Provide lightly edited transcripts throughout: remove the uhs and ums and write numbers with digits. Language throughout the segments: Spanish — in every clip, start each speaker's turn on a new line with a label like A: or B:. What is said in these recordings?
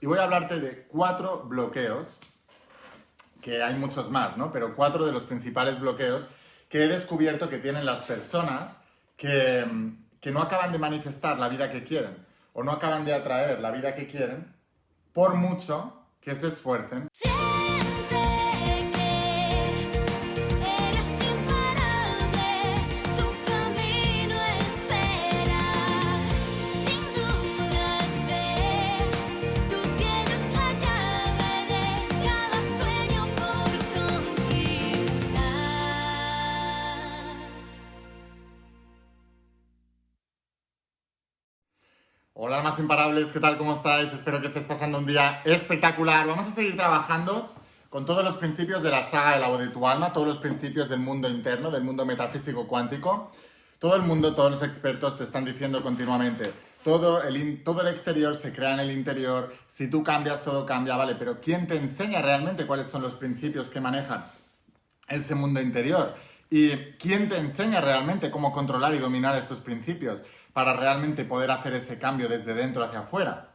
A: y voy a hablarte de 4 bloqueos, que hay muchos más, ¿no? Pero 4 de los principales bloqueos que he descubierto que tienen las personas que no acaban de manifestar la vida que quieren o no acaban de atraer la vida que quieren por mucho que se esfuercen. Hola, almas imparables, ¿qué tal? ¿Cómo estáis? Espero que estés pasando un día espectacular. Vamos a seguir trabajando con todos los principios de la saga de La Voz de tu Alma, todos los principios del mundo interno, del mundo metafísico cuántico. Todo el mundo, todos los expertos te están diciendo continuamente, todo el exterior se crea en el interior, si tú cambias, todo cambia, ¿vale? Pero ¿quién te enseña realmente cuáles son los principios que manejan ese mundo interior? ¿Y quién te enseña realmente cómo controlar y dominar estos principios para realmente poder hacer ese cambio desde dentro hacia afuera?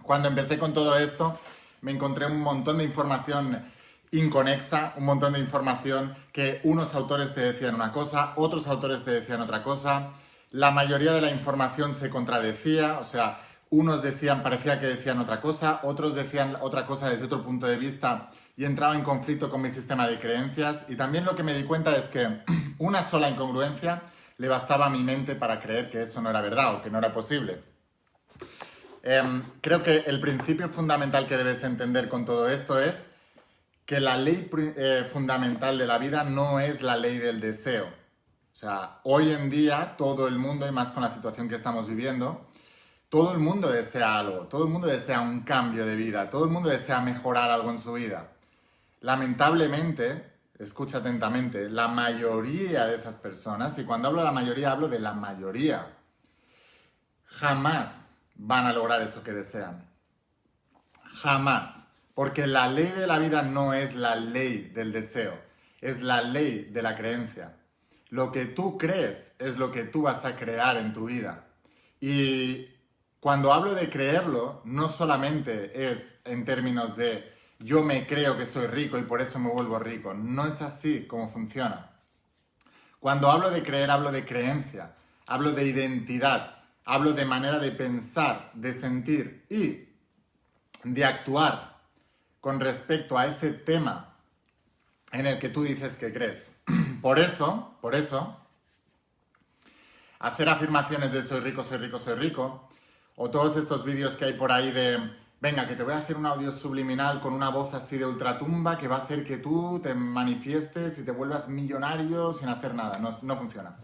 A: Cuando empecé con todo esto, me encontré un montón de información inconexa, un montón de información que unos autores te decían una cosa, otros autores te decían otra cosa. La mayoría de la información se contradecía, o sea, unos decían, parecía que decían otra cosa, otros decían otra cosa desde otro punto de vista y entraba en conflicto con mi sistema de creencias. Y también lo que me di cuenta es que una sola incongruencia le bastaba a mi mente para creer que eso no era verdad o que no era posible. Creo que el principio fundamental que debes entender con todo esto es que la ley fundamental de la vida no es la ley del deseo. O sea, hoy en día todo el mundo, y más con la situación que estamos viviendo, todo el mundo desea algo, todo el mundo desea un cambio de vida, todo el mundo desea mejorar algo en su vida. Lamentablemente, escucha atentamente, la mayoría de esas personas, y cuando hablo de la mayoría, hablo de la mayoría, jamás van a lograr eso que desean. Jamás. Porque la ley de la vida no es la ley del deseo, es la ley de la creencia. Lo que tú crees es lo que tú vas a crear en tu vida. Y cuando hablo de creerlo, no solamente es en términos de yo me creo que soy rico y por eso me vuelvo rico. No es así como funciona. Cuando hablo de creer, hablo de creencia, hablo de identidad, hablo de manera de pensar, de sentir y de actuar con respecto a ese tema en el que tú dices que crees. Por eso, hacer afirmaciones de soy rico, soy rico, soy rico, o todos estos vídeos que hay por ahí de venga, que te voy a hacer un audio subliminal con una voz así de ultratumba que va a hacer que tú te manifiestes y te vuelvas millonario sin hacer nada. No funciona.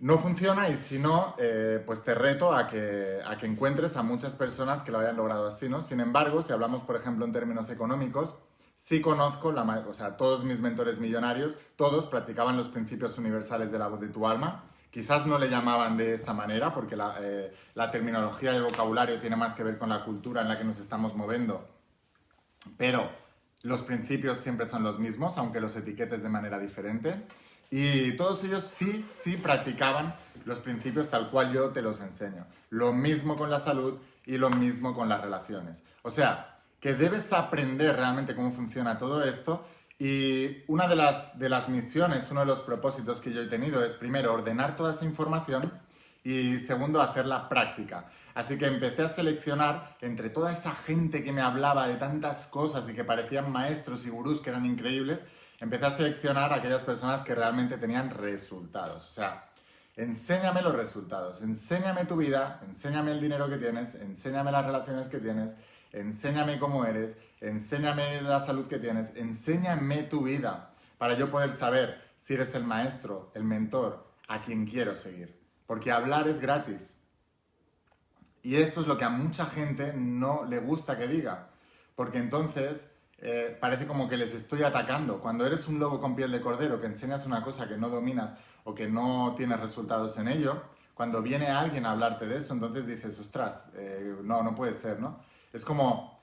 A: No funciona y si no, pues te reto a que encuentres a muchas personas que lo hayan logrado así, ¿no? Sin embargo, si hablamos, por ejemplo, en términos económicos, sí conozco, o sea, todos mis mentores millonarios, todos practicaban los principios universales de la voz de tu alma. Quizás no le llamaban de esa manera porque la terminología y el vocabulario tiene más que ver con la cultura en la que nos estamos moviendo, pero los principios siempre son los mismos, aunque los etiquetes de manera diferente. Y todos ellos sí practicaban los principios tal cual yo te los enseño. Lo mismo con la salud y lo mismo con las relaciones. O sea, que debes aprender realmente cómo funciona todo esto. Y una de las misiones, uno de los propósitos que yo he tenido es, primero, ordenar toda esa información y, segundo, hacerla práctica. Así que empecé a seleccionar entre toda esa gente que me hablaba de tantas cosas y que parecían maestros y gurús que eran increíbles, empecé a seleccionar a aquellas personas que realmente tenían resultados. O sea, enséñame los resultados, enséñame tu vida, enséñame el dinero que tienes, enséñame las relaciones que tienes, enséñame cómo eres, enséñame la salud que tienes, enséñame tu vida para yo poder saber si eres el maestro, el mentor, a quien quiero seguir. Porque hablar es gratis. Y esto es lo que a mucha gente no le gusta que diga. Porque entonces parece como que les estoy atacando. Cuando eres un lobo con piel de cordero que enseñas una cosa que no dominas o que no tienes resultados en ello, cuando viene alguien a hablarte de eso, entonces dices, ostras, no puede ser, ¿no? Es como,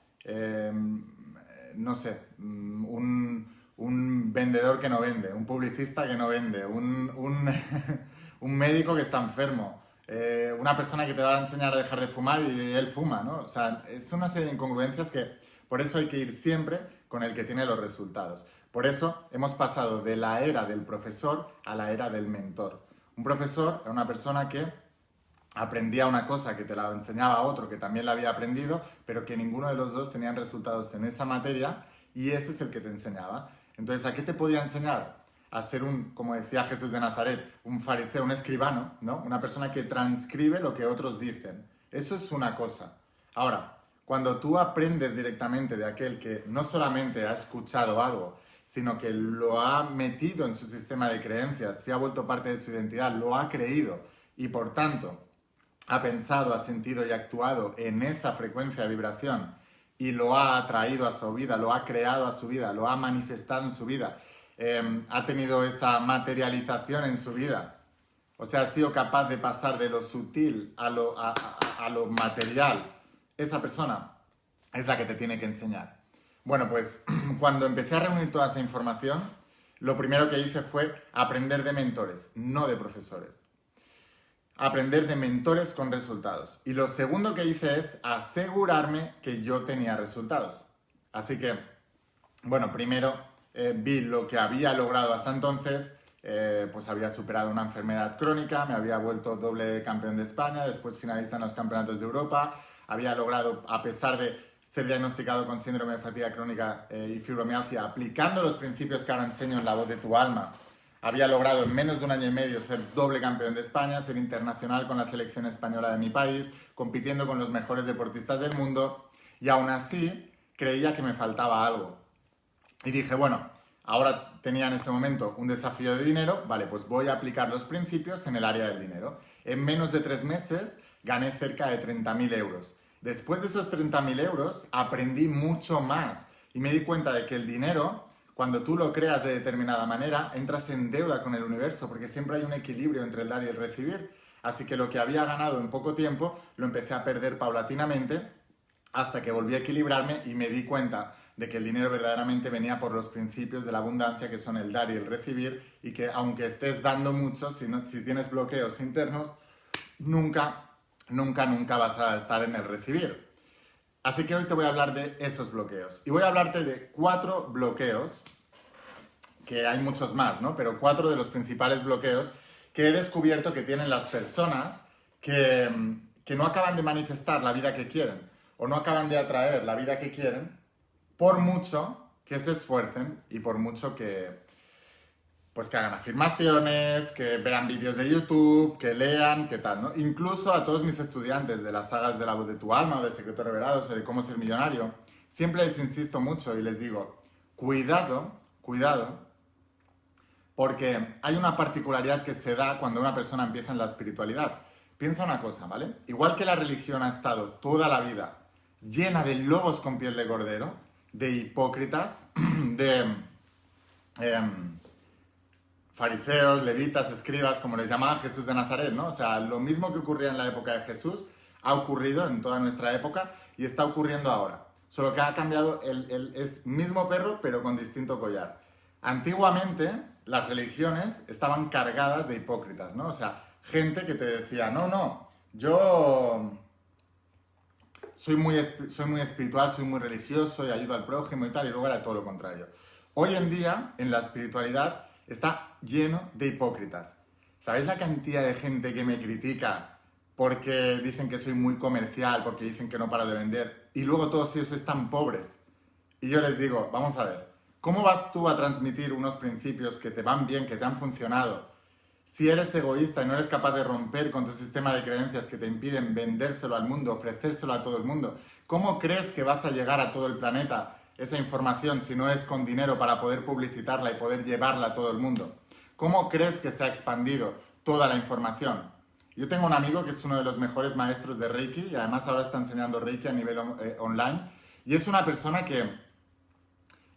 A: no sé, un vendedor que no vende, un publicista que no vende, un médico que está enfermo, una persona que te va a enseñar a dejar de fumar y él fuma, ¿no? O sea, es una serie de incongruencias que por eso hay que ir siempre con el que tiene los resultados. Por eso hemos pasado de la era del profesor a la era del mentor. Un profesor era una persona que aprendía una cosa que te la enseñaba a otro que también la había aprendido, pero que ninguno de los dos tenían resultados en esa materia y ese es el que te enseñaba. Entonces, ¿a qué te podía enseñar? A ser un, como decía Jesús de Nazaret, un fariseo, un escribano, ¿no? Una persona que transcribe lo que otros dicen. Eso es una cosa. Ahora, cuando tú aprendes directamente de aquel que no solamente ha escuchado algo, sino que lo ha metido en su sistema de creencias, se ha vuelto parte de su identidad, lo ha creído y por tanto ha pensado, ha sentido y actuado en esa frecuencia de vibración y lo ha atraído a su vida, lo ha creado a su vida, lo ha manifestado en su vida, ha tenido esa materialización en su vida. O sea, ha sido capaz de pasar de lo sutil a lo material. Esa persona es la que te tiene que enseñar. Bueno, pues cuando empecé a reunir toda esa información, lo primero que hice fue aprender de mentores, no de profesores. Aprender de mentores con resultados. Y lo segundo que hice es asegurarme que yo tenía resultados. Así que, bueno, primero vi lo que había logrado hasta entonces, pues había superado una enfermedad crónica, me había vuelto doble campeón de España, después finalista en los campeonatos de Europa, había logrado, a pesar de ser diagnosticado con síndrome de fatiga crónica y fibromialgia, aplicando los principios que ahora enseño en La Voz de tu Alma, había logrado en menos de un año y medio ser doble campeón de España, ser internacional con la selección española de mi país, compitiendo con los mejores deportistas del mundo, y aún así creía que me faltaba algo. Y dije, bueno, ahora tenía en ese momento un desafío de dinero, vale, pues voy a aplicar los principios en el área del dinero. En menos de 3 meses gané cerca de 30.000 euros. Después de esos 30.000 euros aprendí mucho más y me di cuenta de que el dinero, cuando tú lo creas de determinada manera, entras en deuda con el universo porque siempre hay un equilibrio entre el dar y el recibir. Así que lo que había ganado en poco tiempo lo empecé a perder paulatinamente hasta que volví a equilibrarme y me di cuenta de que el dinero verdaderamente venía por los principios de la abundancia, que son el dar y el recibir, y que aunque estés dando mucho, si tienes bloqueos internos, nunca vas a estar en el recibir. Así que hoy te voy a hablar de esos bloqueos. Y voy a hablarte de 4 bloqueos, que hay muchos más, ¿no? Pero 4 de los principales bloqueos que he descubierto que tienen las personas que no acaban de manifestar la vida que quieren o no acaban de atraer la vida que quieren por mucho que se esfuercen y por mucho que hagan afirmaciones, que vean vídeos de YouTube, que lean, que tal, ¿no? Incluso a todos mis estudiantes de las sagas de La Voz de tu Alma, o de Secretos Revelados, o de Cómo Ser Millonario, siempre les insisto mucho y les digo, cuidado, porque hay una particularidad que se da cuando una persona empieza en la espiritualidad. Piensa una cosa, ¿vale? Igual que la religión ha estado toda la vida llena de lobos con piel de cordero, de hipócritas, de fariseos, levitas, escribas, como les llamaba Jesús de Nazaret, ¿no? O sea, lo mismo que ocurría en la época de Jesús ha ocurrido en toda nuestra época y está ocurriendo ahora. Solo que ha cambiado es mismo perro, pero con distinto collar. Antiguamente, las religiones estaban cargadas de hipócritas, ¿no? O sea, gente que te decía, no, yo soy muy espiritual, soy muy religioso y ayudo al prójimo y tal, y luego era todo lo contrario. Hoy en día, en la espiritualidad, está lleno de hipócritas. ¿Sabéis la cantidad de gente que me critica porque dicen que soy muy comercial, porque dicen que no paro de vender, y luego todos ellos están pobres? Y yo les digo, vamos a ver, ¿cómo vas tú a transmitir unos principios que te van bien, que te han funcionado, si eres egoísta y no eres capaz de romper con tu sistema de creencias que te impiden vendérselo al mundo, ofrecérselo a todo el mundo? ¿Cómo crees que vas a llegar a todo el planeta esa información si no es con dinero para poder publicitarla y poder llevarla a todo el mundo? ¿Cómo crees que se ha expandido toda la información? Yo tengo un amigo que es uno de los mejores maestros de Reiki y además ahora está enseñando Reiki a nivel online y es una persona que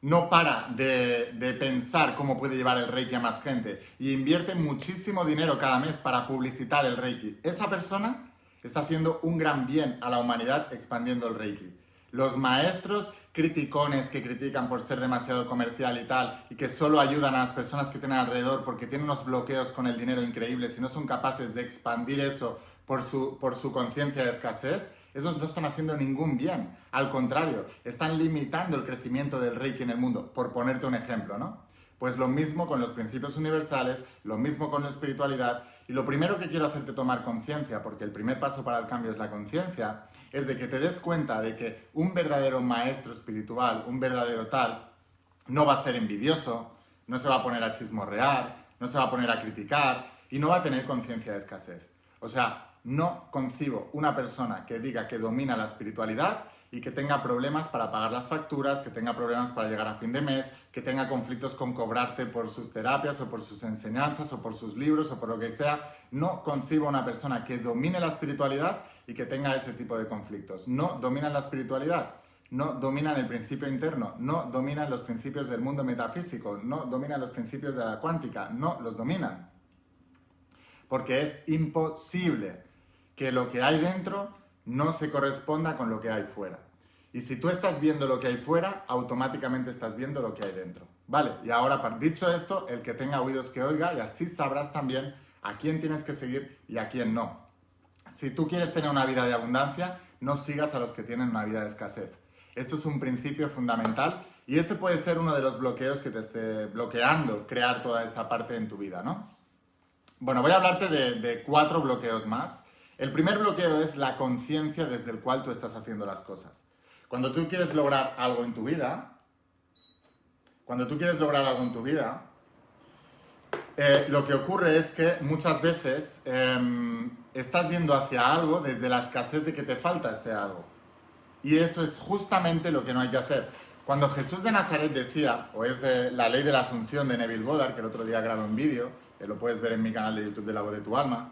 A: no para de pensar cómo puede llevar el Reiki a más gente y invierte muchísimo dinero cada mes para publicitar el Reiki. Esa persona está haciendo un gran bien a la humanidad expandiendo el Reiki. Los maestros criticones que critican por ser demasiado comercial y tal, y que solo ayudan a las personas que tienen alrededor porque tienen unos bloqueos con el dinero increíbles y no son capaces de expandir eso por su conciencia de escasez, esos no están haciendo ningún bien. Al contrario, están limitando el crecimiento del Reiki en el mundo, por ponerte un ejemplo, ¿no? Pues lo mismo con los principios universales, lo mismo con la espiritualidad. Y lo primero que quiero hacerte tomar conciencia, porque el primer paso para el cambio es la conciencia, es de que te des cuenta de que un verdadero maestro espiritual, un verdadero tal, no va a ser envidioso, no se va a poner a chismorrear, no se va a poner a criticar y no va a tener conciencia de escasez. O sea, no concibo una persona que diga que domina la espiritualidad y que tenga problemas para pagar las facturas, que tenga problemas para llegar a fin de mes, que tenga conflictos con cobrarte por sus terapias o por sus enseñanzas o por sus libros o por lo que sea. No concibo una persona que domine la espiritualidad y que tenga ese tipo de conflictos. No dominan la espiritualidad, no dominan el principio interno, no dominan los principios del mundo metafísico, no dominan los principios de la cuántica, no los dominan. Porque es imposible que lo que hay dentro no se corresponda con lo que hay fuera. Y si tú estás viendo lo que hay fuera, automáticamente estás viendo lo que hay dentro. Vale, y ahora, dicho esto, el que tenga oídos que oiga, y así sabrás también a quién tienes que seguir y a quién no. Si tú quieres tener una vida de abundancia, no sigas a los que tienen una vida de escasez. Esto es un principio fundamental y este puede ser uno de los bloqueos que te esté bloqueando crear toda esa parte en tu vida, ¿no? Bueno, voy a hablarte de 4 bloqueos más. El primer bloqueo es la conciencia desde el cual tú estás haciendo las cosas. Cuando tú quieres lograr algo en tu vida, lo que ocurre es que muchas veces estás yendo hacia algo desde la escasez de que te falta ese algo. Y eso es justamente lo que no hay que hacer. Cuando Jesús de Nazaret decía, o es la ley de la Asunción de Neville Goddard, que el otro día grabé un vídeo, lo puedes ver en mi canal de YouTube de La Voz de tu Alma,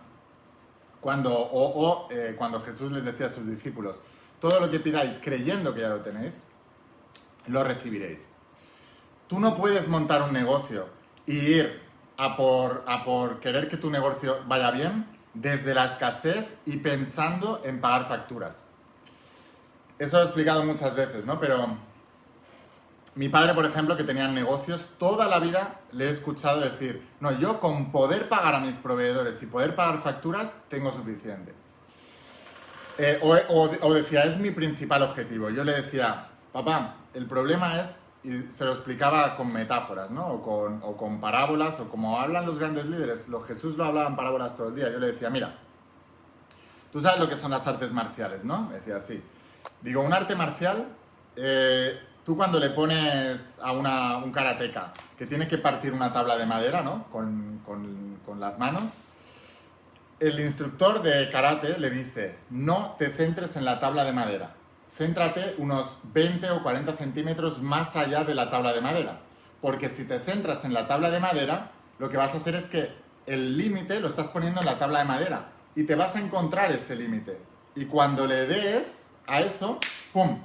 A: cuando Jesús les decía a sus discípulos, todo lo que pidáis creyendo que ya lo tenéis, lo recibiréis. Tú no puedes montar un negocio y ir a por querer que tu negocio vaya bien desde la escasez y pensando en pagar facturas. Eso lo he explicado muchas veces, ¿no? Pero mi padre, por ejemplo, que tenía negocios, toda la vida le he escuchado decir, no, yo con poder pagar a mis proveedores y poder pagar facturas tengo suficiente. O decía, es mi principal objetivo. Yo le decía, papá, el problema es, y se lo explicaba con metáforas, ¿no? O con parábolas, o como hablan los grandes líderes. Jesús lo hablaba en parábolas todo el día. Yo le decía, mira, tú sabes lo que son las artes marciales, ¿no? Me decía, sí. Digo, un arte marcial, tú cuando le pones a un karateka que tiene que partir una tabla de madera, ¿no? Con las manos, el instructor de karate le dice, no te centres en la tabla de madera, céntrate unos 20 o 40 centímetros más allá de la tabla de madera, porque si te centras en la tabla de madera, lo que vas a hacer es que el límite lo estás poniendo en la tabla de madera y te vas a encontrar ese límite. Y cuando le des a eso, ¡pum!,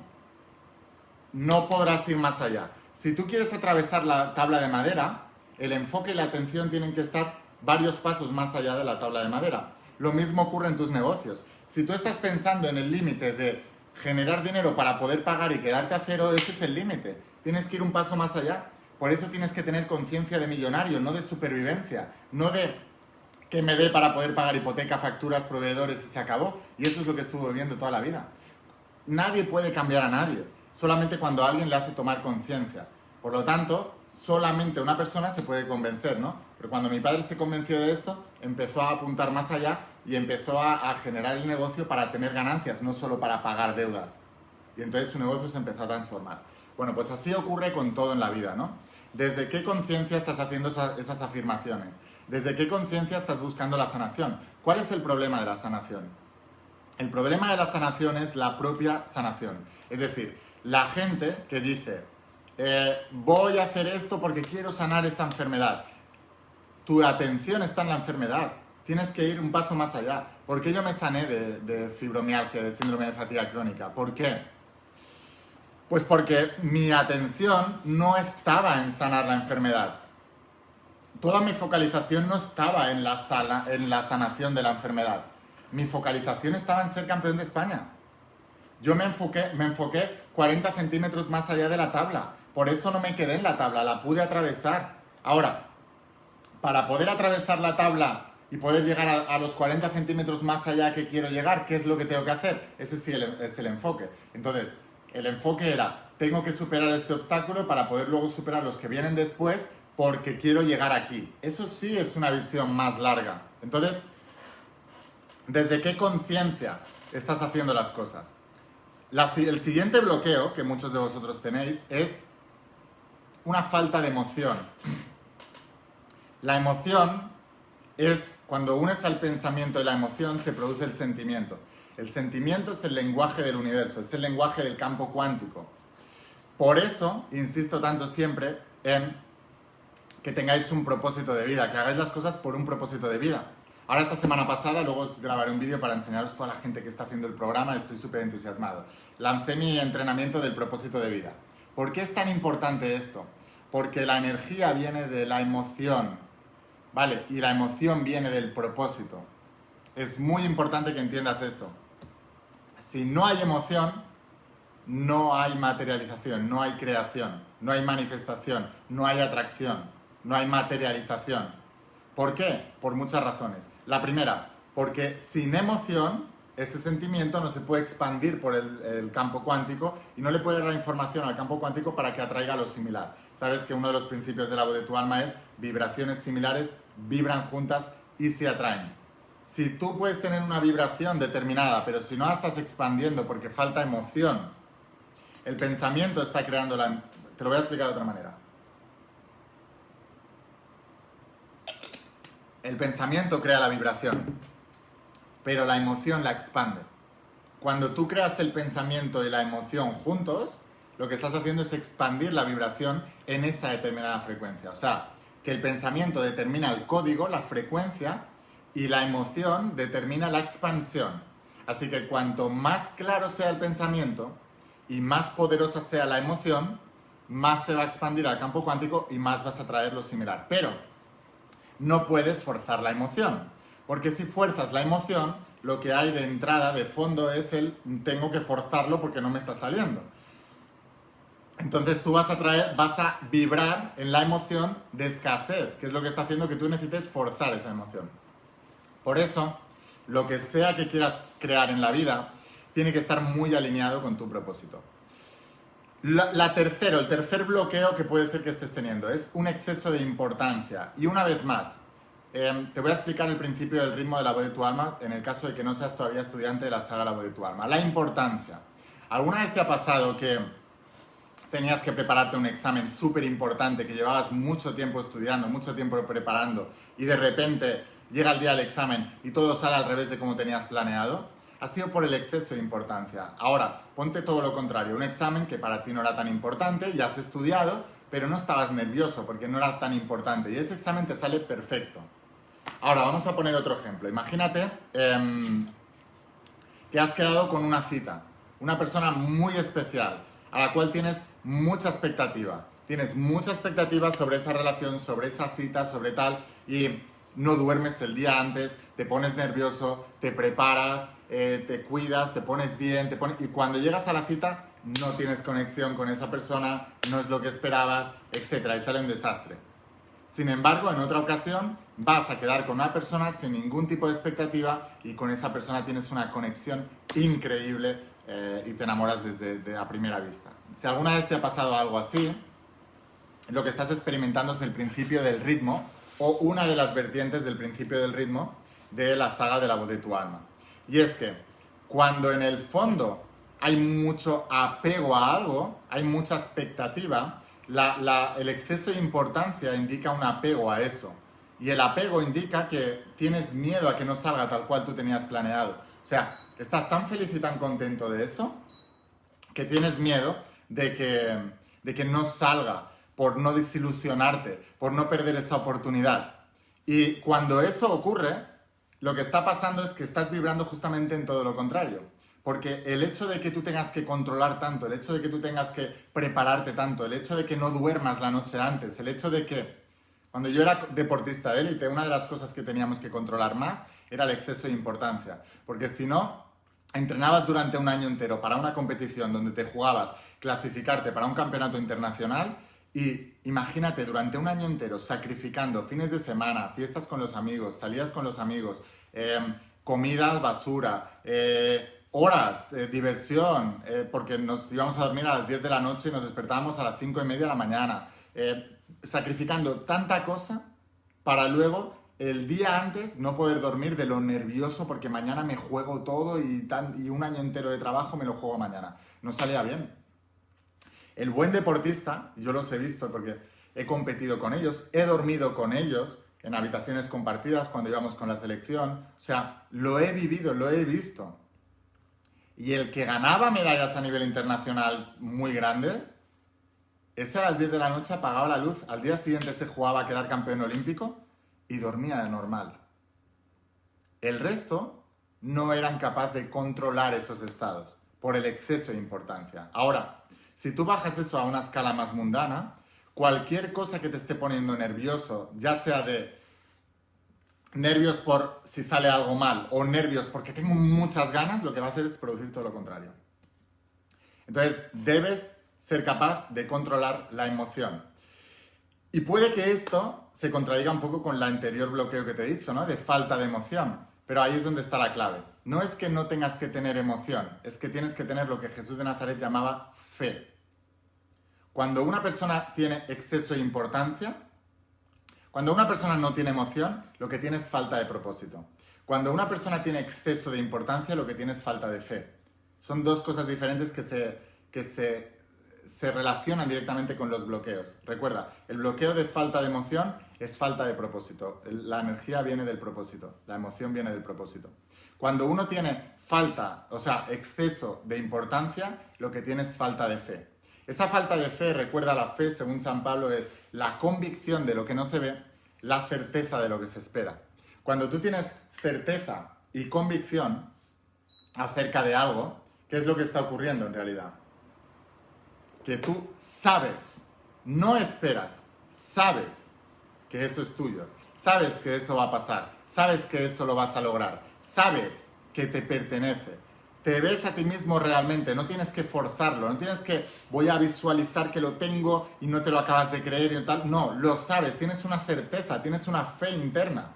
A: no podrás ir más allá. Si tú quieres atravesar la tabla de madera, el enfoque y la atención tienen que estar varios pasos más allá de la tabla de madera. Lo mismo ocurre en tus negocios. Si tú estás pensando en el límite de generar dinero para poder pagar y quedarte a cero, ese es el límite. Tienes que ir un paso más allá. Por eso tienes que tener conciencia de millonario, no de supervivencia, no de que me dé para poder pagar hipoteca, facturas, proveedores y se acabó. Y eso es lo que estuve viviendo toda la vida. Nadie puede cambiar a nadie, solamente cuando alguien le hace tomar conciencia. Por lo tanto, solamente una persona se puede convencer, ¿no? Pero cuando mi padre se convenció de esto, empezó a apuntar más allá y empezó a generar el negocio para tener ganancias, no solo para pagar deudas. Y entonces su negocio se empezó a transformar. Bueno, pues así ocurre con todo en la vida, ¿no? ¿Desde qué conciencia estás haciendo esas afirmaciones? ¿Desde qué conciencia estás buscando la sanación? ¿Cuál es el problema de la sanación? El problema de la sanación es la propia sanación. Es decir, la gente que dice, voy a hacer esto porque quiero sanar esta enfermedad. Tu atención está en la enfermedad. Tienes que ir un paso más allá. ¿Por qué yo me sané de fibromialgia, de síndrome de fatiga crónica? ¿Por qué? Pues porque mi atención no estaba en sanar la enfermedad. Toda mi focalización no estaba en la sanación de la enfermedad. Mi focalización estaba en ser campeón de España. Yo me enfoqué 40 centímetros más allá de la tabla. Por eso no me quedé en la tabla, la pude atravesar. Ahora, para poder atravesar la tabla y poder llegar a los 40 centímetros más allá que quiero llegar, ¿qué es lo que tengo que hacer? Ese sí es el enfoque. Entonces, el enfoque era, tengo que superar este obstáculo para poder luego superar los que vienen después porque quiero llegar aquí. Eso sí es una visión más larga. Entonces, ¿desde qué conciencia estás haciendo las cosas? El siguiente bloqueo que muchos de vosotros tenéis es una falta de emoción. La emoción es cuando unes al pensamiento y la emoción se produce el sentimiento. El sentimiento es el lenguaje del universo, es el lenguaje del campo cuántico. Por eso insisto tanto siempre en que tengáis un propósito de vida, que hagáis las cosas por un propósito de vida. Ahora esta semana pasada, luego os grabaré un vídeo para enseñaros toda la gente que está haciendo el programa, estoy súper entusiasmado. Lancé mi entrenamiento del propósito de vida. ¿Por qué es tan importante esto? Porque la energía viene de la emoción, ¿vale? Y la emoción viene del propósito. Es muy importante que entiendas esto. Si no hay emoción, no hay materialización, no hay creación, no hay manifestación, no hay atracción, no hay materialización. ¿Por qué? Por muchas razones. La primera, porque sin emoción, ese sentimiento no se puede expandir por el campo cuántico y no le puede dar información al campo cuántico para que atraiga lo similar. Sabes que uno de los principios de la voz de tu alma es vibraciones similares, vibran juntas y se atraen. Si tú puedes tener una vibración determinada, pero si no la estás expandiendo porque falta emoción, el pensamiento está creando la... Te lo voy a explicar de otra manera. El pensamiento crea la vibración, pero la emoción la expande. Cuando tú creas el pensamiento y la emoción juntos, lo que estás haciendo es expandir la vibración en esa determinada frecuencia. O sea, que el pensamiento determina el código, la frecuencia, y la emoción determina la expansión. Así que cuanto más claro sea el pensamiento y más poderosa sea la emoción, más se va a expandir al campo cuántico y más vas a traer lo similar. Pero no puedes forzar la emoción, porque si fuerzas la emoción, lo que hay de entrada, de fondo, es el tengo que forzarlo porque no me está saliendo. Entonces tú vas a vibrar en la emoción de escasez, que es lo que está haciendo que tú necesites forzar esa emoción. Por eso, lo que sea que quieras crear en la vida, tiene que estar muy alineado con tu propósito. El tercer bloqueo que puede ser que estés teniendo es un exceso de importancia. Y una vez más, te voy a explicar el principio del ritmo de la voz de tu alma en el caso de que no seas todavía estudiante de la saga La voz de tu alma. La importancia. ¿Alguna vez te ha pasado que tenías que prepararte un examen súper importante, que llevabas mucho tiempo estudiando, mucho tiempo preparando, y de repente llega el día del examen y todo sale al revés de como tenías planeado? Ha sido por el exceso de importancia. Ahora, ponte todo lo contrario, un examen que para ti no era tan importante, ya has estudiado, pero no estabas nervioso porque no era tan importante, y ese examen te sale perfecto. Ahora, vamos a poner otro ejemplo. Imagínate que has quedado con una cita, una persona muy especial, a la cual tienes mucha expectativa. Tienes mucha expectativa sobre esa relación, sobre esa cita, sobre tal, y no duermes el día antes, te pones nervioso, te preparas, te cuidas, te pones bien, y cuando llegas a la cita no tienes conexión con esa persona, no es lo que esperabas, etc. Y sale un desastre. Sin embargo, en otra ocasión vas a quedar con una persona sin ningún tipo de expectativa y con esa persona tienes una conexión increíble y te enamoras desde a primera vista. Si alguna vez te ha pasado algo así, lo que estás experimentando es el principio del ritmo o una de las vertientes del principio del ritmo de la saga de la voz de tu alma. Y es que cuando en el fondo hay mucho apego a algo, hay mucha expectativa, el exceso de importancia indica un apego a eso. Y el apego indica que tienes miedo a que no salga tal cual tú tenías planeado. O sea, estás tan feliz y tan contento de eso que tienes miedo de que no salga, por no desilusionarte, por no perder esa oportunidad. Y cuando eso ocurre, lo que está pasando es que estás vibrando justamente en todo lo contrario. Porque el hecho de que tú tengas que controlar tanto, el hecho de que tú tengas que prepararte tanto, el hecho de que no duermas la noche antes, el hecho de que cuando yo era deportista de élite, una de las cosas que teníamos que controlar más era el exceso de importancia. Porque si no, entrenabas durante un año entero para una competición donde te jugabas clasificarte para un campeonato internacional Y imagínate, durante un año entero, sacrificando fines de semana, fiestas con los amigos, salidas con los amigos, comida basura, horas, diversión, porque nos íbamos a dormir a las 10 de la noche y nos despertábamos a las 5:30 de la mañana, sacrificando tanta cosa para luego, el día antes, no poder dormir de lo nervioso porque mañana me juego todo y un año entero de trabajo me lo juego mañana. No salía bien. El buen deportista, yo los he visto porque he competido con ellos, he dormido con ellos en habitaciones compartidas cuando íbamos con la selección, o sea, lo he vivido, lo he visto. Y el que ganaba medallas a nivel internacional muy grandes, ese a las 10 de la noche apagaba la luz, al día siguiente se jugaba a quedar campeón olímpico y dormía de normal. El resto no eran capaces de controlar esos estados por el exceso de importancia. Ahora, si tú bajas eso a una escala más mundana, cualquier cosa que te esté poniendo nervioso, ya sea de nervios por si sale algo mal o nervios porque tengo muchas ganas, lo que va a hacer es producir todo lo contrario. Entonces, debes ser capaz de controlar la emoción. Y puede que esto se contradiga un poco con el anterior bloqueo que te he dicho, ¿no? De falta de emoción. Pero ahí es donde está la clave. No es que no tengas que tener emoción, es que tienes que tener lo que Jesús de Nazaret llamaba fe. Cuando una persona tiene exceso de importancia, cuando una persona no tiene emoción, lo que tiene es falta de propósito. Cuando una persona tiene exceso de importancia, lo que tiene es falta de fe. Son dos cosas diferentes que se relacionan directamente con los bloqueos. Recuerda, el bloqueo de falta de emoción es falta de propósito. La energía viene del propósito, la emoción viene del propósito. Cuando uno tiene falta, o sea, exceso de importancia, lo que tiene es falta de fe. Esa falta de fe, recuerda, la fe, según San Pablo, es la convicción de lo que no se ve, la certeza de lo que se espera. Cuando tú tienes certeza y convicción acerca de algo, ¿qué es lo que está ocurriendo en realidad? Que tú sabes, no esperas, sabes que eso es tuyo, sabes que eso va a pasar, sabes que eso lo vas a lograr, sabes que te pertenece, te ves a ti mismo realmente, no tienes que forzarlo, no tienes que voy a visualizar que lo tengo y no te lo acabas de creer y tal, no, lo sabes, tienes una certeza, tienes una fe interna,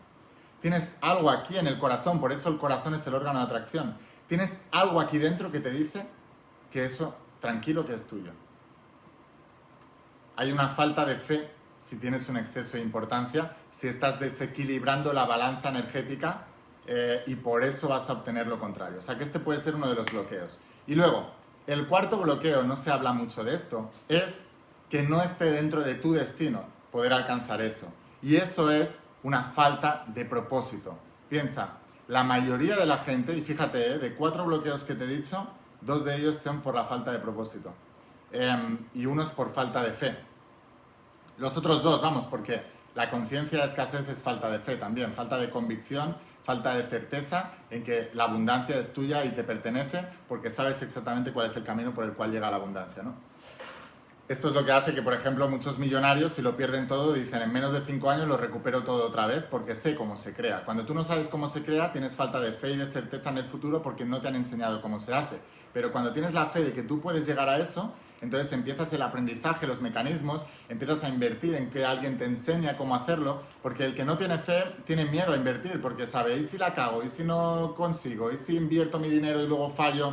A: tienes algo aquí en el corazón, por eso el corazón es el órgano de atracción, tienes algo aquí dentro que te dice que eso, tranquilo, que es tuyo. Hay una falta de fe si tienes un exceso de importancia, si estás desequilibrando la balanza energética y por eso vas a obtener lo contrario. O sea que este puede ser uno de los bloqueos. Y luego, el cuarto bloqueo, no se habla mucho de esto, es que no esté dentro de tu destino poder alcanzar eso. Y eso es una falta de propósito. Piensa, la mayoría de la gente, y fíjate, de 4 bloqueos que te he dicho, 2 de ellos son por la falta de propósito. Y uno es por falta de fe. Los otros 2, vamos, porque la conciencia de escasez es falta de fe también, falta de convicción, falta de certeza en que la abundancia es tuya y te pertenece porque sabes exactamente cuál es el camino por el cual llega la abundancia, ¿no? Esto es lo que hace que, por ejemplo, muchos millonarios, si lo pierden todo, dicen en menos de 5 años lo recupero todo otra vez porque sé cómo se crea. Cuando tú no sabes cómo se crea, tienes falta de fe y de certeza en el futuro porque no te han enseñado cómo se hace. Pero cuando tienes la fe de que tú puedes llegar a eso, entonces empiezas el aprendizaje, los mecanismos, empiezas a invertir en que alguien te enseña cómo hacerlo, porque el que no tiene fe tiene miedo a invertir porque sabe, ¿y si la cago? ¿Y si no consigo? ¿Y si invierto mi dinero y luego fallo?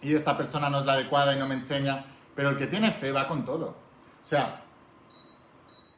A: Y esta persona no es la adecuada y no me enseña. Pero el que tiene fe va con todo. O sea,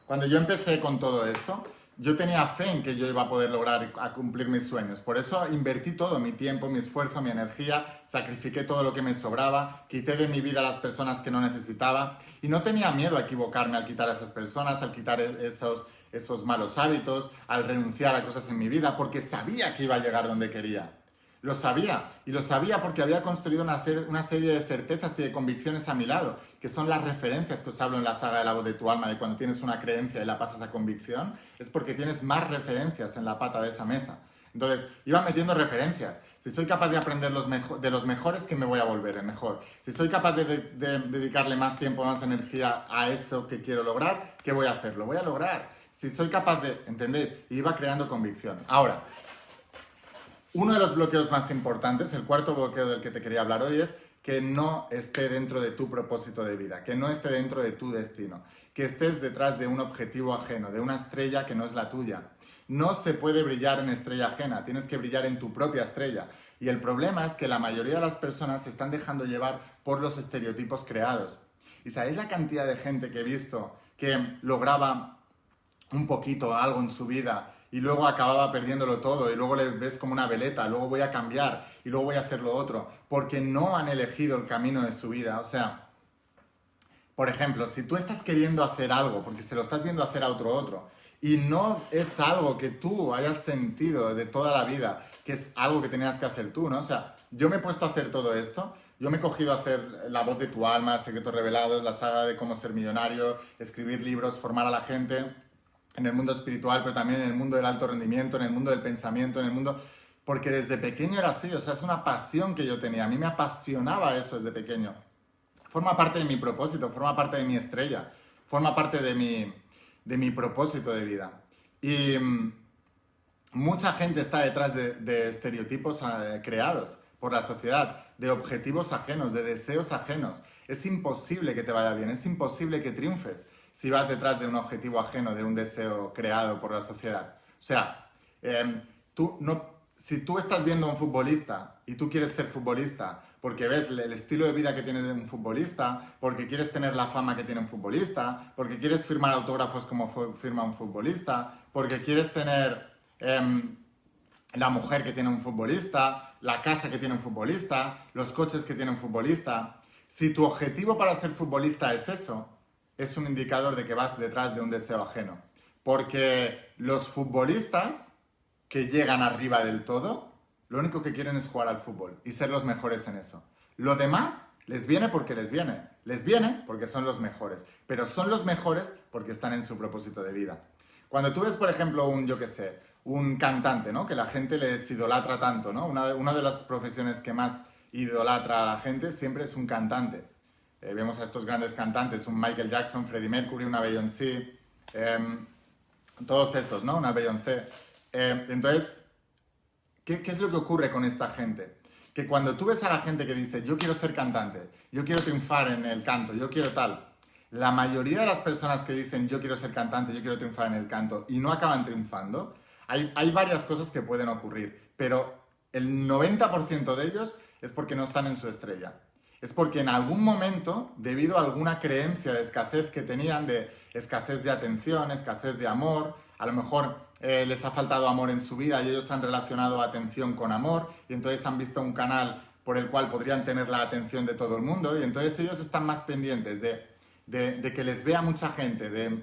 A: cuando yo empecé con todo esto, yo tenía fe en que yo iba a poder lograr a cumplir mis sueños. Por eso invertí todo, mi tiempo, mi esfuerzo, mi energía, sacrifiqué todo lo que me sobraba, quité de mi vida a las personas que no necesitaba y no tenía miedo a equivocarme al quitar a esas personas, al quitar esos malos hábitos, al renunciar a cosas en mi vida, porque sabía que iba a llegar donde quería. Lo sabía, y lo sabía porque había construido una serie de certezas y de convicciones a mi lado, que son las referencias que os hablo en la saga de la voz de tu alma, de cuando tienes una creencia y la pasas a convicción, es porque tienes más referencias en la pata de esa mesa. Entonces, iba metiendo referencias. Si soy capaz de aprender de los mejores, que me voy a volver el mejor. Si soy capaz de dedicarle más tiempo, más energía a eso que quiero lograr, ¿qué voy a hacer? Lo voy a lograr. Si soy capaz de, ¿entendéis? Iba creando convicción. Ahora, uno de los bloqueos más importantes, el cuarto bloqueo del que te quería hablar hoy, es que no esté dentro de tu propósito de vida, que no esté dentro de tu destino, que estés detrás de un objetivo ajeno, de una estrella que no es la tuya. No se puede brillar en estrella ajena, tienes que brillar en tu propia estrella. Y el problema es que la mayoría de las personas se están dejando llevar por los estereotipos creados. ¿Y sabéis la cantidad de gente que he visto que lograba un poquito algo en su vida y luego acababa perdiéndolo todo y luego le ves como una veleta, luego voy a cambiar y luego voy a hacer lo otro, porque no han elegido el camino de su vida? O sea, por ejemplo, si tú estás queriendo hacer algo porque se lo estás viendo hacer a otro y no es algo que tú hayas sentido de toda la vida, que es algo que tenías que hacer tú, ¿no? O sea, yo me he puesto a hacer todo esto, yo me he cogido a hacer La voz de tu alma, Secretos revelados, la saga de cómo ser millonario, escribir libros, formar a la gente en el mundo espiritual, pero también en el mundo del alto rendimiento, en el mundo del pensamiento, en el mundo... Porque desde pequeño era así, o sea, es una pasión que yo tenía, a mí me apasionaba eso desde pequeño. Forma parte de mi propósito, forma parte de mi estrella, forma parte de mi propósito de vida. Y mucha gente está detrás de estereotipos creados por la sociedad, de objetivos ajenos, de deseos ajenos. Es imposible que te vaya bien, es imposible que triunfes si vas detrás de un objetivo ajeno, de un deseo creado por la sociedad. O sea, si tú estás viendo a un futbolista y tú quieres ser futbolista porque ves el estilo de vida que tiene un futbolista, porque quieres tener la fama que tiene un futbolista, porque quieres firmar autógrafos como firma un futbolista, porque quieres tener la mujer que tiene un futbolista, la casa que tiene un futbolista, los coches que tiene un futbolista. Si tu objetivo para ser futbolista es eso, es un indicador de que vas detrás de un deseo ajeno. Porque los futbolistas que llegan arriba del todo, lo único que quieren es jugar al fútbol y ser los mejores en eso. Lo demás les viene porque les viene. Les viene porque son los mejores. Pero son los mejores porque están en su propósito de vida. Cuando tú ves, por ejemplo, un cantante, ¿no? Que la gente les idolatra tanto, ¿no? Una de las profesiones que más idolatra a la gente siempre es un cantante. Vemos a estos grandes cantantes, un Michael Jackson, Freddie Mercury, una Beyoncé, todos estos, ¿no? Una Beyoncé. Entonces, ¿qué es lo que ocurre con esta gente? Que cuando tú ves a la gente que dice, yo quiero ser cantante, yo quiero triunfar en el canto, yo quiero tal, la mayoría de las personas que dicen, yo quiero ser cantante, yo quiero triunfar en el canto, y no acaban triunfando, hay varias cosas que pueden ocurrir, pero el 90% de ellos es porque no están en su estrella. Es porque en algún momento, debido a alguna creencia de escasez que tenían, de escasez de atención, escasez de amor, a lo mejor les ha faltado amor en su vida y ellos han relacionado atención con amor y entonces han visto un canal por el cual podrían tener la atención de todo el mundo y entonces ellos están más pendientes de que les vea mucha gente, de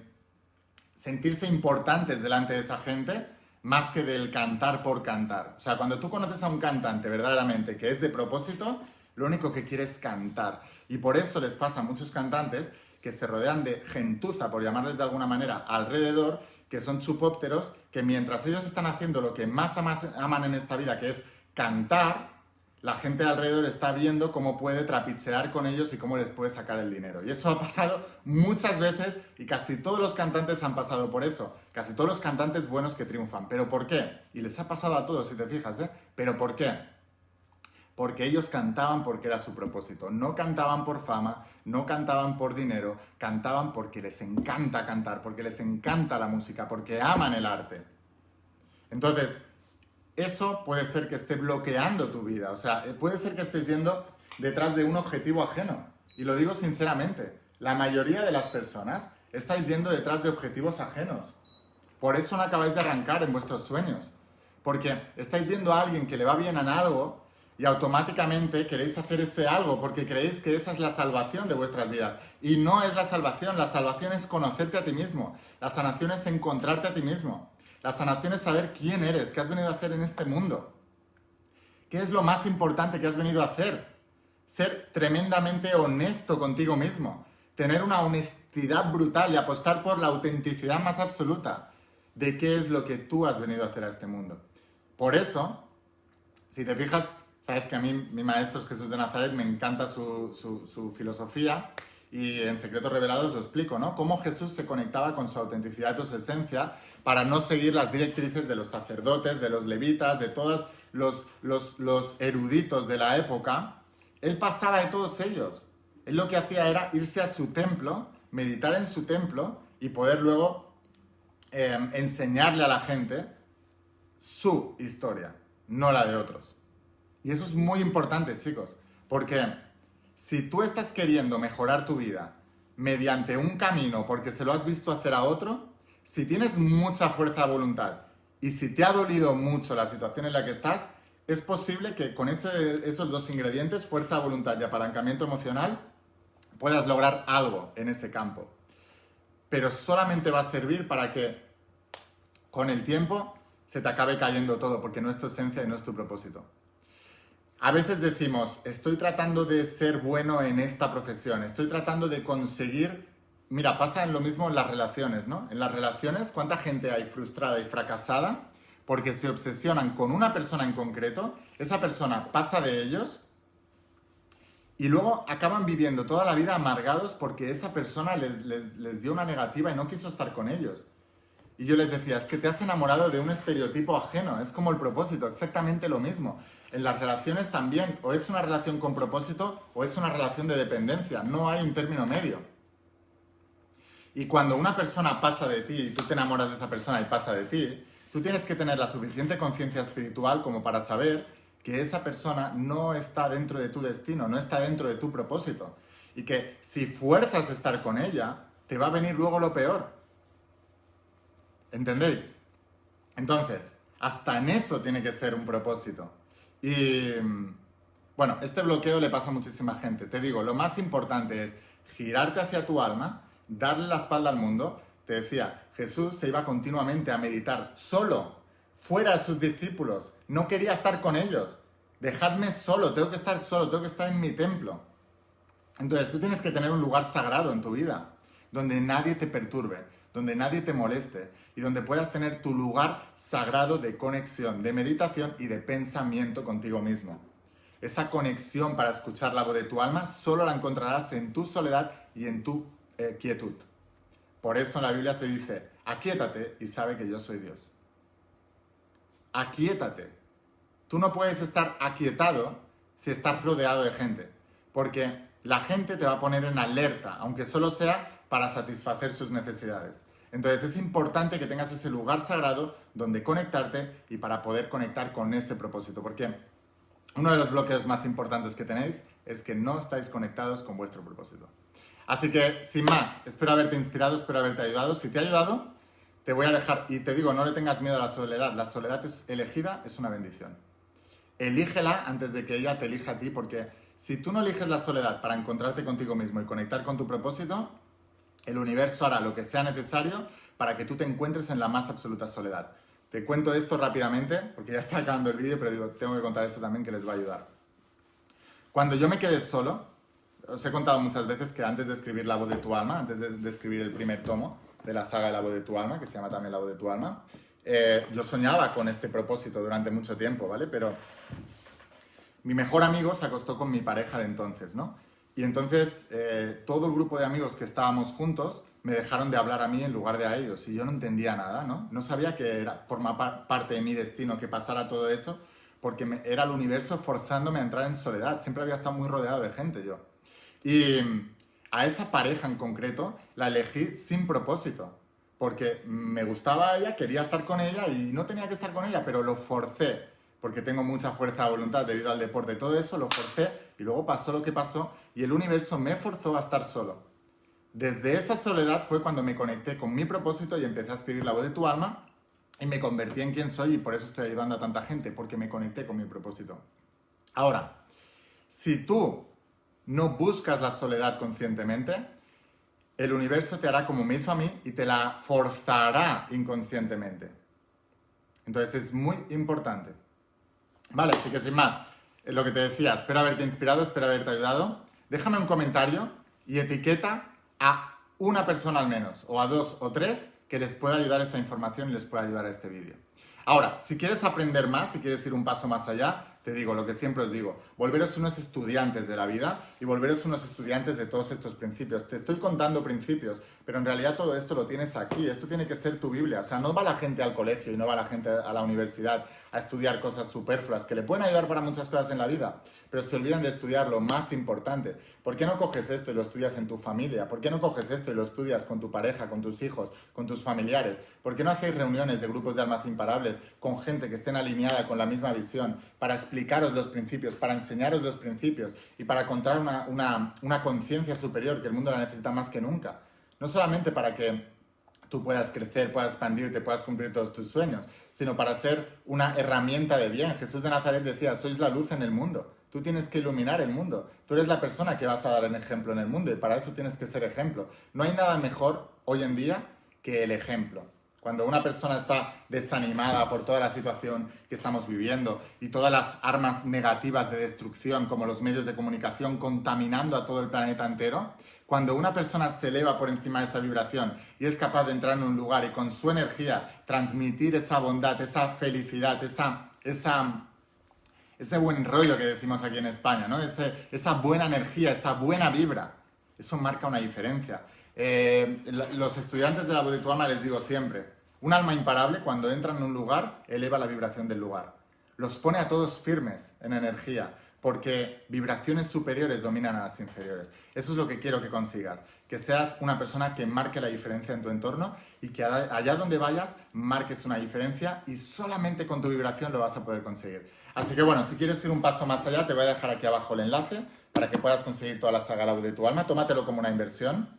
A: sentirse importantes delante de esa gente, más que del cantar por cantar. O sea, cuando tú conoces a un cantante verdaderamente que es de propósito, lo único que quiere es cantar. Y por eso les pasa a muchos cantantes que se rodean de gentuza, por llamarles de alguna manera, alrededor, que son chupópteros, que mientras ellos están haciendo lo que más aman en esta vida, que es cantar, la gente alrededor está viendo cómo puede trapichear con ellos y cómo les puede sacar el dinero. Y eso ha pasado muchas veces y casi todos los cantantes han pasado por eso. Casi todos los cantantes buenos que triunfan. ¿Pero por qué? Y les ha pasado a todos, si te fijas, ¿eh? ¿Pero por qué? Porque ellos cantaban porque era su propósito. No cantaban por fama, no cantaban por dinero, cantaban porque les encanta cantar, porque les encanta la música, porque aman el arte. Entonces, eso puede ser que esté bloqueando tu vida. O sea, puede ser que estés yendo detrás de un objetivo ajeno. Y lo digo sinceramente, la mayoría de las personas estáis yendo detrás de objetivos ajenos. Por eso no acabáis de arrancar en vuestros sueños. Porque estáis viendo a alguien que le va bien en algo y automáticamente queréis hacer ese algo porque creéis que esa es la salvación de vuestras vidas. Y no es la salvación es conocerte a ti mismo. La sanación es encontrarte a ti mismo. La sanación es saber quién eres, qué has venido a hacer en este mundo. ¿Qué es lo más importante que has venido a hacer? Ser tremendamente honesto contigo mismo. Tener una honestidad brutal y apostar por la autenticidad más absoluta de qué es lo que tú has venido a hacer a este mundo. Por eso, si te fijas, sabes que a mí, mi maestro es Jesús de Nazaret, me encanta su filosofía y en Secretos Revelados lo explico, ¿no? Cómo Jesús se conectaba con su autenticidad y su esencia para no seguir las directrices de los sacerdotes, de los levitas, de todos los eruditos de la época Él pasaba de todos ellos. Él lo que hacía era irse a su templo, meditar en su templo y poder luego enseñarle a la gente su historia, no la de otros. Y eso es muy importante, chicos, porque si tú estás queriendo mejorar tu vida mediante un camino porque se lo has visto hacer a otro, si tienes mucha fuerza de voluntad y si te ha dolido mucho la situación en la que estás, es posible que con esos dos ingredientes, fuerza de voluntad y apalancamiento emocional, puedas lograr algo en ese campo. Pero solamente va a servir para que con el tiempo se te acabe cayendo todo, porque no es tu esencia y no es tu propósito. A veces decimos, estoy tratando de ser bueno en esta profesión, estoy tratando de conseguir... Mira, pasa en lo mismo en las relaciones, ¿no? En las relaciones, ¿cuánta gente hay frustrada y fracasada? Porque se obsesionan con una persona en concreto, esa persona pasa de ellos y luego acaban viviendo toda la vida amargados porque esa persona les dio una negativa y no quiso estar con ellos. Y yo les decía, es que te has enamorado de un estereotipo ajeno, es como el propósito, exactamente lo mismo. En las relaciones también, o es una relación con propósito o es una relación de dependencia, no hay un término medio. Y cuando una persona pasa de ti y tú te enamoras de esa persona y pasa de ti, tú tienes que tener la suficiente conciencia espiritual como para saber que esa persona no está dentro de tu destino, no está dentro de tu propósito. Y que si fuerzas estar con ella, te va a venir luego lo peor. ¿Entendéis? Entonces, hasta en eso tiene que ser un propósito. Y bueno, este bloqueo le pasa a muchísima gente. Te digo, lo más importante es girarte hacia tu alma, darle la espalda al mundo. Te decía, Jesús se iba continuamente a meditar solo, fuera de sus discípulos. No quería estar con ellos. Dejadme solo, tengo que estar solo, tengo que estar en mi templo. Entonces, tú tienes que tener un lugar sagrado en tu vida, donde nadie te perturbe, donde nadie te moleste y donde puedas tener tu lugar sagrado de conexión, de meditación y de pensamiento contigo mismo. Esa conexión para escuchar la voz de tu alma solo la encontrarás en tu soledad y en tu quietud. Por eso en la Biblia se dice, aquíétate y sabe que yo soy Dios. Aquíétate. Tú no puedes estar aquietado si estás rodeado de gente, porque la gente te va a poner en alerta, aunque solo sea para satisfacer sus necesidades. Entonces es importante que tengas ese lugar sagrado donde conectarte y para poder conectar con ese propósito, porque uno de los bloqueos más importantes que tenéis es que no estáis conectados con vuestro propósito. Así que, sin más, espero haberte inspirado, espero haberte ayudado. Si te ha ayudado, te voy a dejar, y te digo, no le tengas miedo a la soledad. La soledad es elegida, es una bendición. Elígela antes de que ella te elija a ti, porque si tú no eliges la soledad para encontrarte contigo mismo y conectar con tu propósito, el universo hará lo que sea necesario para que tú te encuentres en la más absoluta soledad. Te cuento esto rápidamente, porque ya está acabando el vídeo, pero digo, tengo que contar esto también que les va a ayudar. Cuando yo me quedé solo, os he contado muchas veces que antes de escribir La voz de tu alma, antes de escribir el primer tomo de la saga de La voz de tu alma, que se llama también La voz de tu alma, yo soñaba con este propósito durante mucho tiempo, ¿vale? Pero mi mejor amigo se acostó con mi pareja de entonces, ¿no? Y entonces todo el grupo de amigos que estábamos juntos me dejaron de hablar a mí en lugar de a ellos. Y yo no entendía nada, ¿no? No sabía que formaba parte de mi destino que pasara todo eso, porque era el universo forzándome a entrar en soledad. Siempre había estado muy rodeado de gente yo. Y a esa pareja en concreto la elegí sin propósito, porque me gustaba ella, quería estar con ella y no tenía que estar con ella, pero lo forcé, porque tengo mucha fuerza de voluntad debido al deporte y todo eso, lo forcé y luego pasó lo que pasó y el universo me forzó a estar solo. Desde esa soledad fue cuando me conecté con mi propósito y empecé a escribir La voz de tu alma y me convertí en quien soy y por eso estoy ayudando a tanta gente, porque me conecté con mi propósito. Ahora, si tú no buscas la soledad conscientemente, el universo te hará como me hizo a mí y te la forzará inconscientemente. Entonces es muy importante. Vale, así que sin más, lo que te decía, espero haberte inspirado, espero haberte ayudado. Déjame un comentario y etiqueta a una persona al menos, o a 2 o 3, que les pueda ayudar esta información y les pueda ayudar a este vídeo. Ahora, si quieres aprender más, si quieres ir un paso más allá, te digo lo que siempre os digo, volveros unos estudiantes de la vida y volveros unos estudiantes de todos estos principios. Te estoy contando principios, pero en realidad todo esto lo tienes aquí, esto tiene que ser tu Biblia. O sea, no va la gente al colegio y no va la gente a la universidad a estudiar cosas superfluas, que le pueden ayudar para muchas cosas en la vida, pero se olvidan de estudiar lo más importante. ¿Por qué no coges esto y lo estudias en tu familia? ¿Por qué no coges esto y lo estudias con tu pareja, con tus hijos, con tus familiares? ¿Por qué no hacéis reuniones de grupos de almas imparables con gente que estén alineada con la misma visión para explicaros los principios, para enseñaros los principios y para encontrar una conciencia superior que el mundo la necesita más que nunca? No solamente para que tú puedas crecer, puedas expandirte, puedas cumplir todos tus sueños, sino para ser una herramienta de bien. Jesús de Nazaret decía, sois la luz en el mundo. Tú tienes que iluminar el mundo. Tú eres la persona que vas a dar un ejemplo en el mundo y para eso tienes que ser ejemplo. No hay nada mejor hoy en día que el ejemplo. Cuando una persona está desanimada por toda la situación que estamos viviendo y todas las armas negativas de destrucción, como los medios de comunicación, contaminando a todo el planeta entero, cuando una persona se eleva por encima de esa vibración y es capaz de entrar en un lugar y con su energía transmitir esa bondad, esa felicidad, ese buen rollo que decimos aquí en España, ¿no? Esa buena energía, esa buena vibra, eso marca una diferencia. Los estudiantes de la voz de tu alma les digo siempre, un alma imparable cuando entra en un lugar eleva la vibración del lugar. Los pone a todos firmes en energía, porque vibraciones superiores dominan a las inferiores. Eso es lo que quiero que consigas, que seas una persona que marque la diferencia en tu entorno y que allá donde vayas marques una diferencia y solamente con tu vibración lo vas a poder conseguir. Así que bueno, si quieres ir un paso más allá, te voy a dejar aquí abajo el enlace para que puedas conseguir toda la saga La Voz de tu Alma. Tómatelo como una inversión.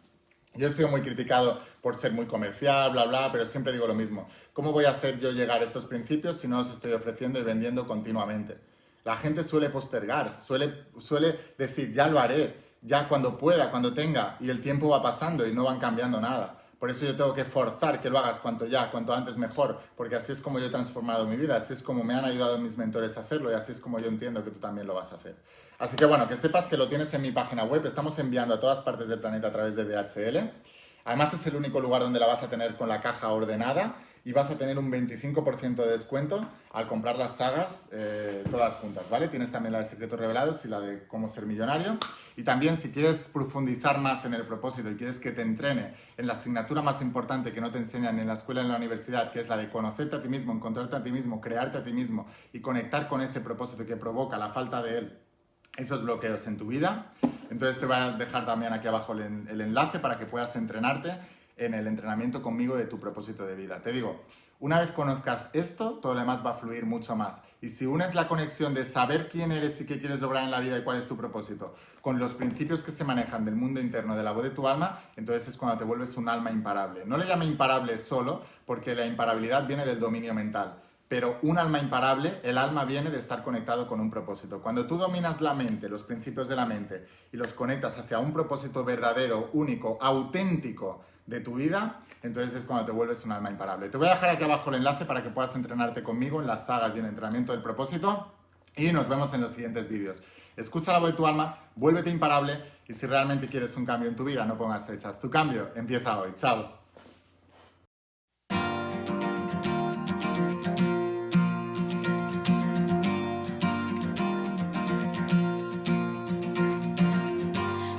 A: Yo he sido muy criticado por ser muy comercial, bla, bla, pero siempre digo lo mismo. ¿Cómo voy a hacer yo llegar a estos principios si no los estoy ofreciendo y vendiendo continuamente? La gente suele postergar, suele decir, ya lo haré, ya cuando pueda, cuando tenga, y el tiempo va pasando y no van cambiando nada. Por eso yo tengo que forzar que lo hagas cuanto antes mejor, porque así es como yo he transformado mi vida, así es como me han ayudado mis mentores a hacerlo y así es como yo entiendo que tú también lo vas a hacer. Así que bueno, que sepas que lo tienes en mi página web, estamos enviando a todas partes del planeta a través de DHL. Además es el único lugar donde la vas a tener con la caja ordenada y vas a tener un 25% de descuento al comprar las sagas todas juntas, ¿vale? Tienes también la de Secretos Revelados y la de Cómo Ser Millonario. Y también si quieres profundizar más en el propósito y quieres que te entrene en la asignatura más importante que no te enseñan ni en la escuela ni en la universidad, que es la de conocerte a ti mismo, encontrarte a ti mismo, crearte a ti mismo y conectar con ese propósito que provoca la falta de él, esos bloqueos en tu vida. Entonces te voy a dejar también aquí abajo el enlace para que puedas entrenarte en el entrenamiento conmigo de tu propósito de vida. Te digo, una vez conozcas esto, todo lo demás va a fluir mucho más. Y si unes la conexión de saber quién eres y qué quieres lograr en la vida y cuál es tu propósito, con los principios que se manejan del mundo interno, de la voz de tu alma, entonces es cuando te vuelves un alma imparable. No le llame imparable solo, porque la imparabilidad viene del dominio mental. Pero un alma imparable, el alma viene de estar conectado con un propósito. Cuando tú dominas la mente, los principios de la mente, y los conectas hacia un propósito verdadero, único, auténtico de tu vida, entonces es cuando te vuelves un alma imparable. Te voy a dejar aquí abajo el enlace para que puedas entrenarte conmigo en las sagas y en el entrenamiento del propósito y nos vemos en los siguientes vídeos. Escucha la voz de tu alma, vuélvete imparable y si realmente quieres un cambio en tu vida, no pongas fechas. Tu cambio empieza hoy. Chao.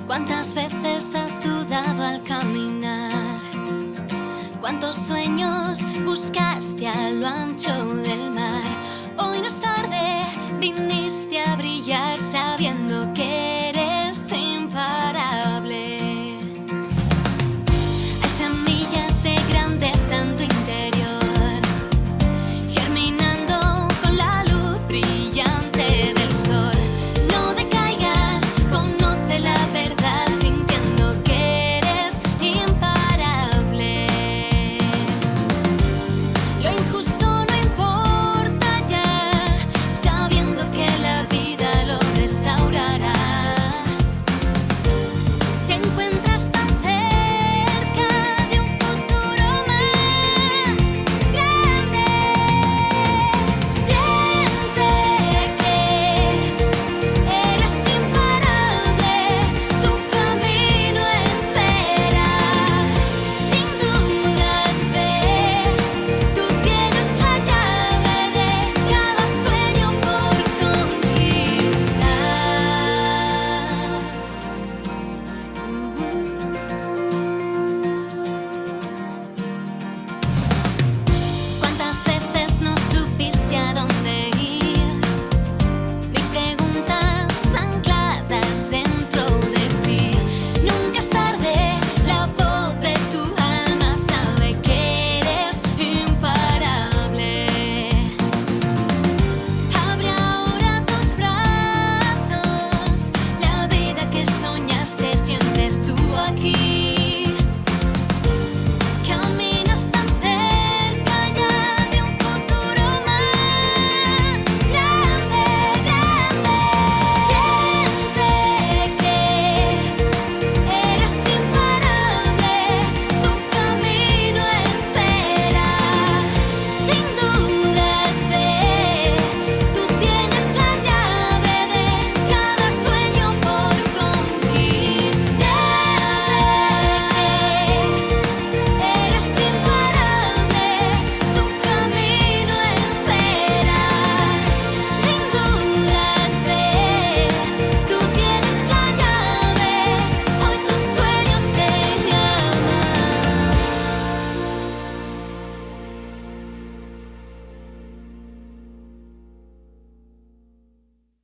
B: ¿Cuántas veces